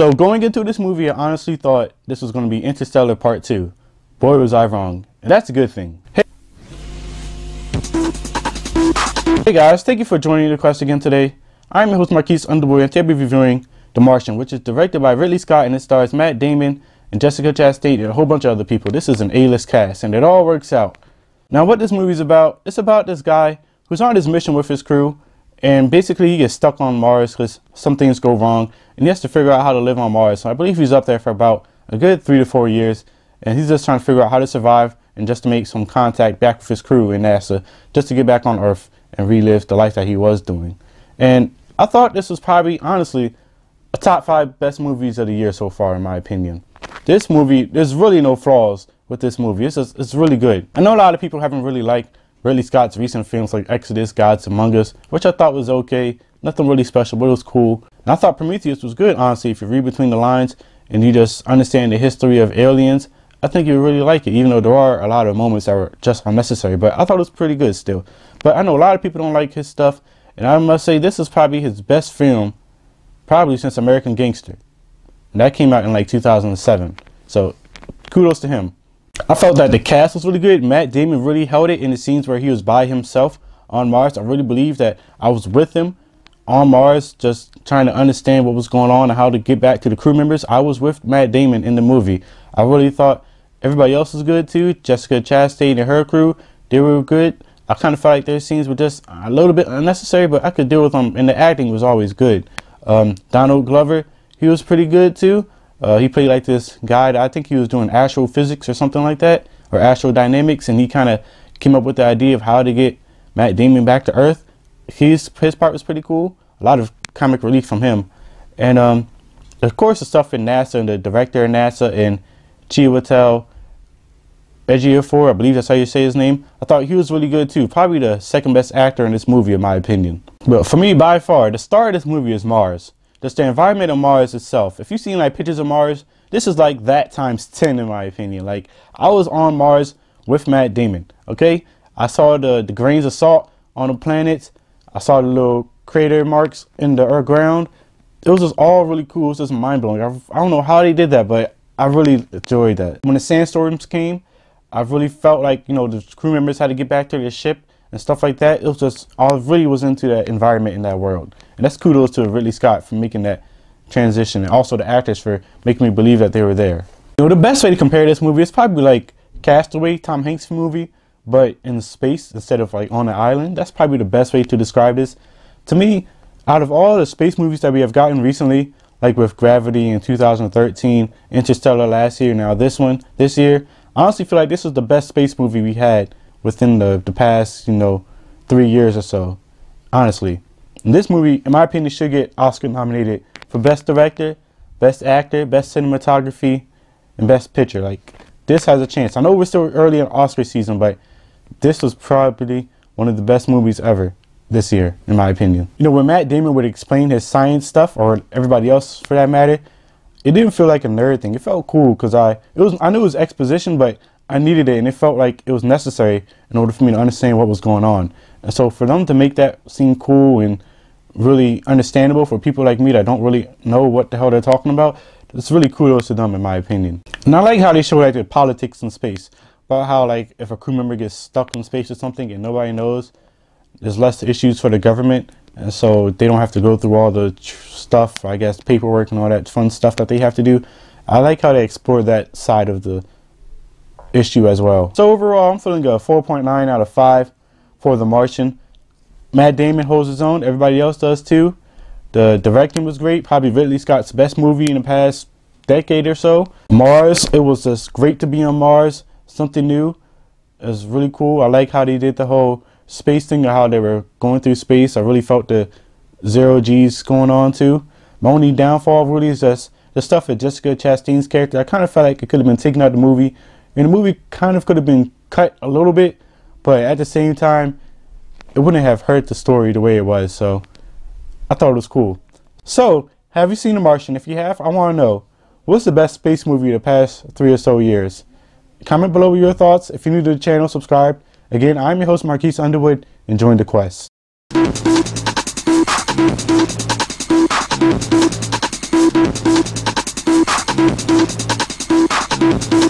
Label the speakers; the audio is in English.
Speaker 1: So going into this movie, I honestly thought this was going to be Interstellar Part 2. Boy, was I wrong. And that's a good thing. Hey guys, thank you for joining the quest again today. I'm your host Marques Underwood, and today we'll be reviewing The Martian, which is directed by Ridley Scott, and it stars Matt Damon and Jessica Chastain and a whole bunch of other people. This is an A-list cast, and it all works out. Now what this movie is about, it's about this guy who's on his mission with his crew, and basically he gets stuck on Mars because some things go wrong, and he has to figure out how to live on Mars. So I believe he's up there for about a good 3 to 4 years, and he's just trying to figure out how to survive and just to make some contact back with his crew in NASA, just to get back on Earth and relive the life that he was doing. And I thought this was probably, honestly, a top 5 best movies of the year so far, in my opinion. This movie, there's really no flaws with this movie. It's really good. I know a lot of people haven't really liked Ridley Scott's recent films like Exodus, Gods Among Us, which I thought was okay. Nothing really special, but it was cool. And I thought Prometheus was good, honestly. If you read between the lines and you just understand the history of aliens, I think you really like it, even though there are a lot of moments that were just unnecessary. But I thought it was pretty good still. But I know a lot of people don't like his stuff, and I must say this is probably his best film, probably since American Gangster. And that came out in like 2007. So kudos to him. I felt that the cast was really good. Matt Damon really held it in the scenes where he was by himself on Mars. I really believe that I was with him on Mars, just trying to understand what was going on and how to get back to the crew members. I was with Matt Damon in the movie. I really thought everybody else was good too. Jessica Chastain and her crew, they were good. I kind of felt like their scenes were just a little bit unnecessary, but I could deal with them, and the acting was always good. Donald Glover, he was pretty good too. He played like this guy that I think he was doing astrophysics or something like that, or astrodynamics, and he kind of came up with the idea of how to get Matt Damon back to Earth. His part was pretty cool. A lot of comic relief from him. And of course the stuff in NASA and the director of NASA and Chiwetel Ejofor, I believe that's how you say his name. I thought he was really good too. Probably the second best actor in this movie, in my opinion. But for me, by far, the star of this movie is Mars. Just the environment of Mars itself. If you've seen like pictures of Mars, this is like that times 10 in my opinion. Like, I was on Mars with Matt Damon, okay? I saw the grains of salt on the planets. I saw the little crater marks in the ground. It was just all really cool. It was just mind-blowing. I don't know how they did that, but I really enjoyed that. When the sandstorms came, I really felt like, you know, the crew members had to get back to their ship and stuff like that. It was just, I really was into that environment in that world. And that's kudos to Ridley Scott for making that transition, and also the actors for making me believe that they were there. You know, the best way to compare this movie is probably like Castaway, Tom Hanks movie, but in space instead of like on an island. That's probably the best way to describe this. To me, out of all the space movies that we have gotten recently, like with Gravity in 2013, Interstellar last year, now this one this year, I honestly feel like this was the best space movie we had within the past, you know, 3 years or so, honestly. And this movie, in my opinion, should get Oscar nominated for Best Director, Best Actor, Best Cinematography, and Best Picture. Like, this has a chance. I know we're still early in Oscar season, but this was probably one of the best movies ever this year, in my opinion. You know, when Matt Damon would explain his science stuff, or everybody else for that matter, it didn't feel like a nerd thing. It felt cool because I knew it was exposition, but I needed it, and it felt like it was necessary in order for me to understand what was going on. And so for them to make that seem cool and really understandable for people like me that don't really know what the hell they're talking about, it's really kudos to them, in my opinion. And I like how they show like the politics in space, about how like if a crew member gets stuck in space or something and nobody knows, there's less issues for the government, and so they don't have to go through all the stuff, I guess, paperwork and all that fun stuff that they have to do. I like how they explore that side of the issue as well. So overall, I'm feeling a 4.9 out of 5 for The Martian. Matt Damon holds his own. Everybody else does too. The directing was great. Probably Ridley Scott's best movie in the past decade or so. Mars, it was just great to be on Mars. Something new. It was really cool. I like how they did the whole space thing, or how they were going through space. I really felt the zero G's going on too. My only downfall really is just the stuff with Jessica Chastain's character. I kind of felt like it could have been taken out of the movie. And the movie kind of could have been cut a little bit, but at the same time, it wouldn't have hurt the story the way it was. So I thought it was cool. So, have you seen The Martian? If you have, I want to know, what's the best space movie of the past 3 or so years? Comment below with your thoughts. If you're new to the channel, subscribe. Again, I'm your host Marques Underwood, and join the quest. Peace.